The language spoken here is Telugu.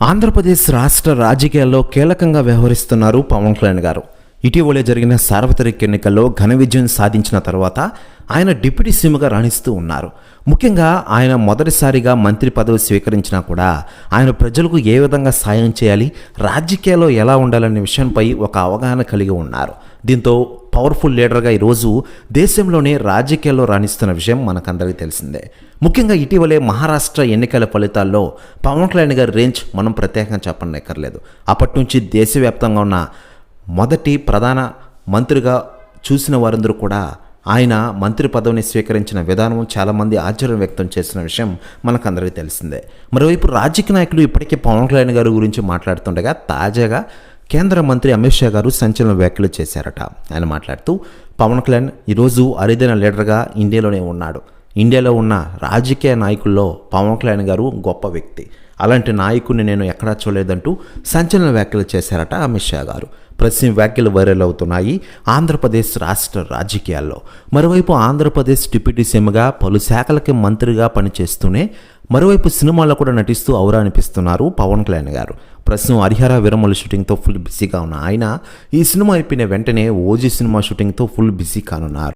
ఆంధ్రప్రదేశ్ రాష్ట్ర రాజకీయాల్లో కీలకంగా వ్యవహరిస్తున్నారు పవన్ కళ్యాణ్ గారు. ఇటీవలే జరిగిన సార్వత్రిక ఎన్నికల్లో ఘన విజయం సాధించిన తర్వాత ఆయన డిప్యూటీ సీఎంగా రాణిస్తూ ఉన్నారు. ముఖ్యంగా ఆయన మొదటిసారిగా మంత్రి పదవి స్వీకరించినా కూడా ఆయన ప్రజలకు ఏ విధంగా సాయం చేయాలి, రాజకీయాల్లో ఎలా ఉండాలనే విషయంపై ఒక అవగాహన కలిగి ఉన్నారు. దీంతో పవర్ఫుల్ లీడర్గా ఈరోజు దేశంలోనే రాజకీయాల్లో రాణిస్తున్న విషయం మనకందరికీ తెలిసిందే. ముఖ్యంగా ఇటీవలే మహారాష్ట్ర ఎన్నికల ఫలితాల్లో పవన్ కళ్యాణ్ గారి రేంజ్ మనం ప్రత్యేకంగా చెప్పనక్కర్లేదు. అప్పటి నుంచి దేశవ్యాప్తంగా ఉన్న మొదటి ప్రధాన మంత్రిగా చూసిన వారందరూ కూడా ఆయన మంత్రి పదవిని స్వీకరించిన విధానం చాలామంది ఆశ్చర్యం వ్యక్తం చేసిన విషయం మనకందరికీ తెలిసిందే. మరోవైపు రాజకీయ నాయకులు ఇప్పటికే పవన్ కళ్యాణ్ గారి గురించి మాట్లాడుతుండగా తాజాగా కేంద్ర మంత్రి అమిత్ షా గారు సంచలన వ్యాఖ్యలు చేశారట. ఆయన మాట్లాడుతూ పవన్ కళ్యాణ్ ఈరోజు అరుదైన లీడర్గా ఇండియాలోనే ఉన్నాడు. ఇండియాలో ఉన్న రాజకీయ నాయకుల్లో పవన్ కళ్యాణ్ గారు గొప్ప వ్యక్తి. అలాంటి నాయకుడిని నేను ఎక్కడా చూడలేదంటూ సంచలన వ్యాఖ్యలు చేశారట అమిత్ షా గారు. ప్రస్తుతం వ్యాఖ్యలు వైరల్ అవుతున్నాయి ఆంధ్రప్రదేశ్ రాష్ట్ర రాజకీయాల్లో. మరోవైపు ఆంధ్రప్రదేశ్ డిప్యూటీ సీఎంగా పలు శాఖలకి మంత్రిగా పనిచేస్తూనే మరోవైపు సినిమాల్లో కూడా నటిస్తూ ఔరా అనిపిస్తున్నారు పవన్ కళ్యాణ్ గారు. ప్రస్తుతం హరిహర వీరమల్లు షూటింగ్తో ఫుల్ బిజీగా ఉన్న ఆయన ఈ సినిమా అయిపోయిన వెంటనే ఓజీ సినిమా షూటింగ్తో ఫుల్ బిజీ కానున్నారు.